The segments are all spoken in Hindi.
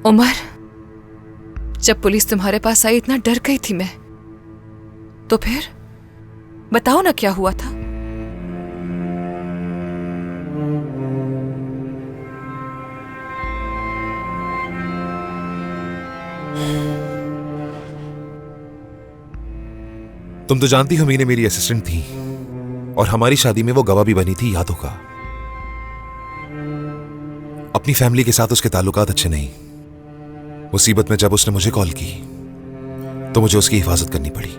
उमर, जब पुलिस तुम्हारे पास आई इतना डर गई थी मैं। तो फिर बताओ ना क्या हुआ था। तुम तो जानती हो मीने मेरी असिस्टेंट थी और हमारी शादी में वो गवाह भी बनी थी, याद होगा। अपनी फैमिली के साथ उसके ताल्लुकात अच्छे नहीं। मुसीबत में जब उसने मुझे कॉल की तो मुझे उसकी हिफाजत करनी पड़ी।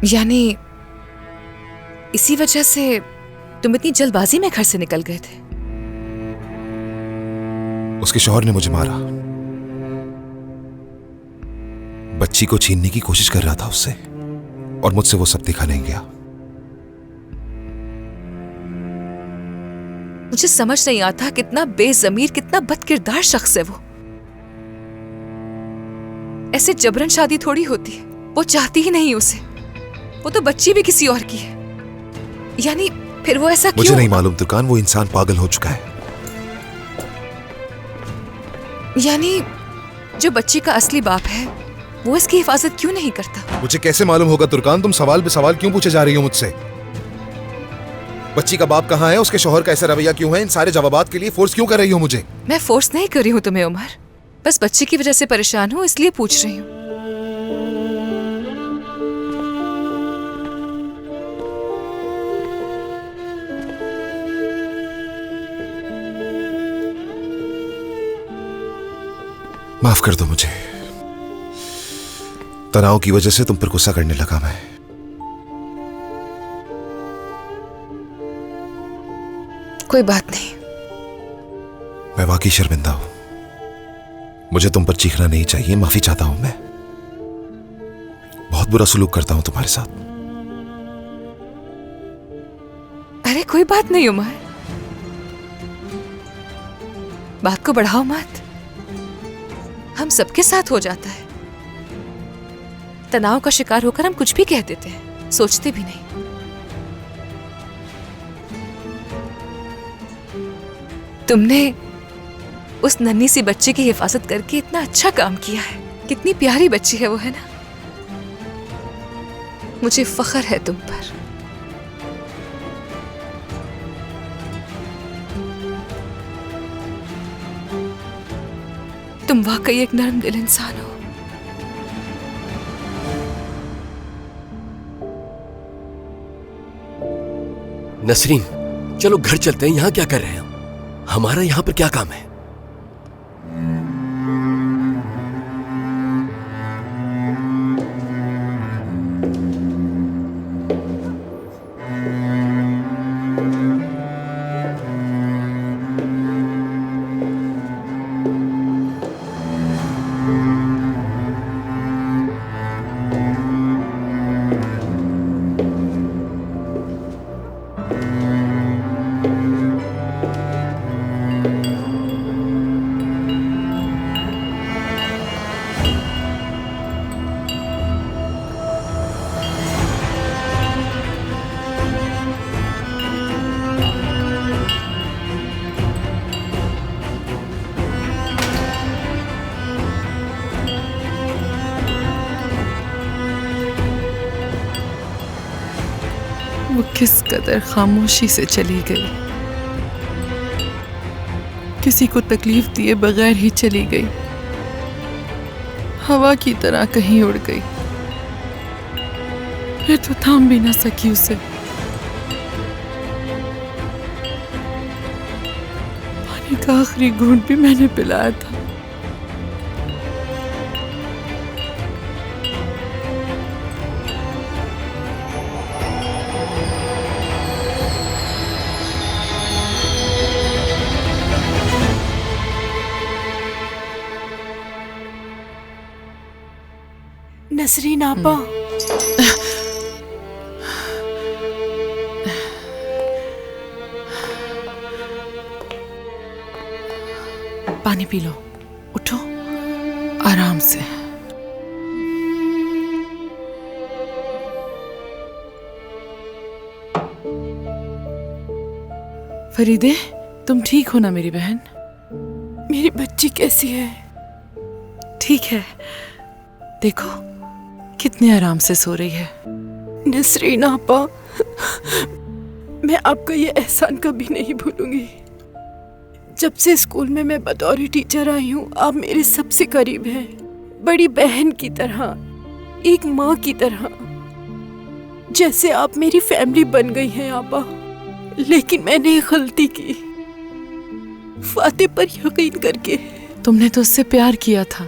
यानी इसी वजह से तुम इतनी जल्दबाजी में घर से निकल गए थे? उसके शौहर ने मुझे मारा। बच्ची को छीनने की कोशिश कर रहा था उससे और मुझसे वो सब देखा नहीं गया। मुझे समझ नहीं आता कितना बेजमीर, कितना बदकिरदार शख्स है वो। ऐसे जबरन शादी थोड़ी होती है, वो चाहती ही नहीं उसे। वो तो बच्ची भी किसी और की है। यानी फिर वो ऐसा क्यों? मुझे नहीं मालूम तुर्कान, वो इंसान पागल हो चुका है। यानी जो बच्ची का असली बाप है वो इसकी हिफाजत क्यों नहीं करता? मुझे कैसे मालूम होगा तुर्कान? तुम सवाल पे सवाल क्यों पूछे जा रही हो मुझसे? बच्ची का बाप कहाँ है, उसके शौहर का ऐसा रवैया क्यों है, इन सारे जवाबात के लिए फोर्स क्यों कर रही हो मुझे? मैं फोर्स नहीं कर रही हूँ तुम्हें उमर, बस बच्ची की वजह से परेशान हूँ इसलिए पूछ रही हूँ। माफ कर दो मुझे, तनाव की वजह से तुम पर गुस्सा करने लगा मैं। कोई बात नहीं। मैं वाकई शर्मिंदा हूं, मुझे तुम पर चीखना नहीं चाहिए, माफी चाहता हूं मैं। बहुत बुरा सलूक करता हूं तुम्हारे साथ। अरे कोई बात नहीं उमर, बात को बढ़ाओ मत, हम सबके साथ हो जाता है। तनाव का शिकार होकर हम कुछ भी कह देते हैं, सोचते भी नहीं। तुमने उस नन्ही सी बच्ची की हिफाजत करके इतना अच्छा काम किया है। कितनी प्यारी बच्ची है वो, है ना? मुझे फख्र है तुम पर। तुम वाकई एक नर्म दिल इंसान हो। नसरीन, चलो घर चलते हैं। यहां क्या कर रहे हो? हमारा यहां पर क्या काम है? वो किस कदर खामोशी से चली गई, किसी को तकलीफ दिए बगैर ही चली गई, हवा की तरह कहीं उड़ गई। मैं तो थाम भी ना सकी उसे। पानी का आखिरी घूंट भी मैंने पिलाया था। नसरीन आपा, पानी पी लो, उठो आराम से। फरीदे, तुम ठीक हो ना मेरी बहन? मेरी बच्ची कैसी है? ठीक है, देखो कितने आराम से सो रही है। नसरीन आपा, मैं आपका ये एहसान कभी नहीं भूलूंगी। जब से स्कूल में मैं बतौर टीचर आई हूँ, आप मेरे सबसे करीब हैं, बड़ी बहन की तरह, एक माँ की तरह, जैसे आप मेरी फैमिली बन गई हैं आपा। लेकिन मैंने एक गलती की, फातिह पर यकीन करके। तुमने तो उससे प्यार किया था,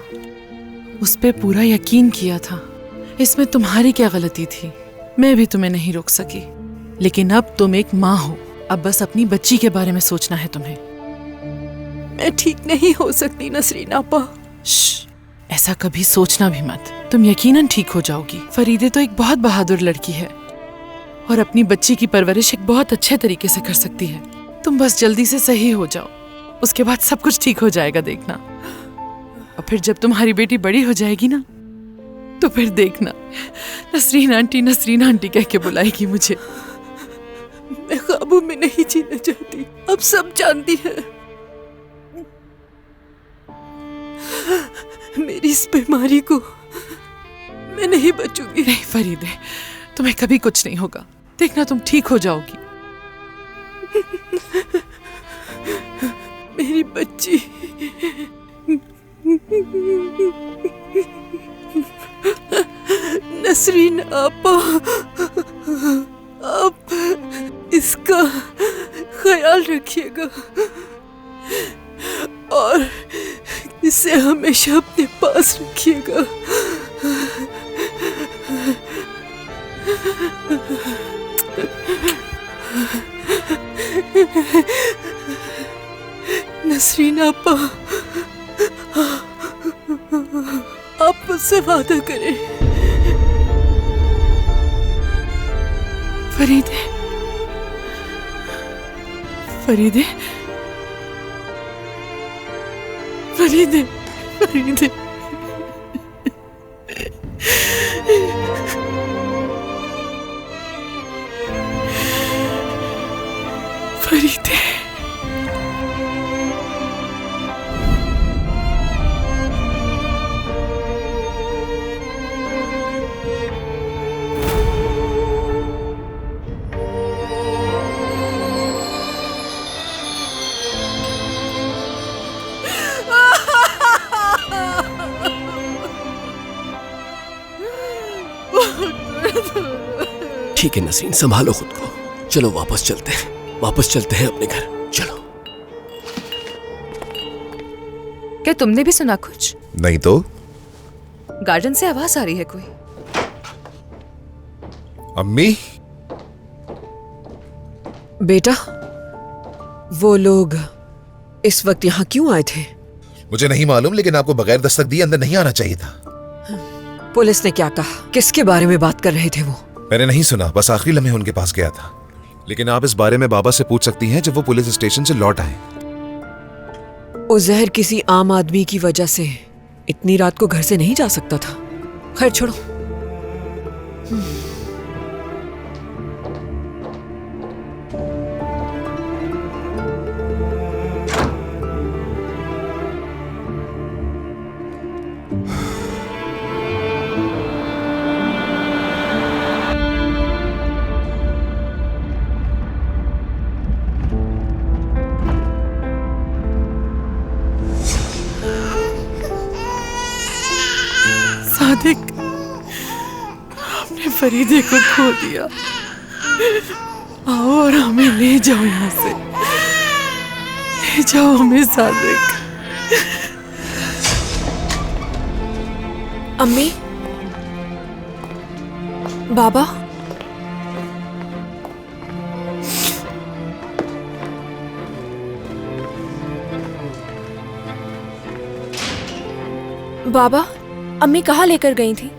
उस पे पूरा यकीन किया था, इसमें तुम्हारी क्या गलती थी? मैं भी तुम्हें नहीं रोक सकी, लेकिन अब तुम एक माँ हो, अब बस अपनी बच्ची के बारे में सोचना है तुम्हें। मैं ठीक नहीं हो सकती नसरीन आपा। ऐसा कभी सोचना भी मत, तुम यकीनन ठीक हो जाओगी। फरीदे तो एक बहुत बहादुर लड़की है और अपनी बच्ची की परवरिश एक बहुत अच्छे तरीके से कर सकती है। तुम बस जल्दी से सही हो जाओ, उसके बाद सब कुछ ठीक हो जाएगा, देखना। और फिर जब तुम्हारी बेटी बड़ी हो जाएगी ना, तो फिर देखना नसरीन आंटी कह के बुलाएगी मुझे। मैं काबू में नहीं जीना चाहती, अब सब जानती है। मेरी इस बीमारी को मैं नहीं बचूंगी। नहीं फरीदे, तुम्हें कभी कुछ नहीं होगा, देखना तुम ठीक हो जाओगी। मेरी बच्ची। नसरीन आपा, आप इसका ख्याल रखिएगा और इसे हमेशा अपने पास रखिएगा। नसरीन आपा, आप मुझसे वादा करें। फरीदे, फरीदे, फरीदे, फरीदे, फरीदे। ठीक है नसरीन, संभालो खुद को। चलो वापस चलते हैं अपने घर। चलो। क्या तुमने भी सुना कुछ? नहीं तो। गार्डन से आवाज आ रही है कोई। अम्मी, बेटा, वो लोग इस वक्त यहाँ क्यों आए थे? मुझे नहीं मालूम, लेकिन आपको बगैर दस्तक दिए अंदर नहीं आना चाहिए था। पुलिस ने क्या कहा? किसके बारे में बात कर रहे थे वो? मैंने नहीं सुना, बस आखिरी लम्हे उनके पास गया था। लेकिन आप इस बारे में बाबा से पूछ सकती हैं जब वो पुलिस स्टेशन से लौट आए। उज़ैर किसी आम आदमी की वजह से इतनी रात को घर से नहीं जा सकता था। खैर छोड़ो। सादिक, हमने फरीदे को खो दिया। आओ और हमें ले जाओ यहाँ से, ले जाओ हमें सादिक। अम्मी, बाबा, बाबा, अम्मी कहाँ लेकर गई थी?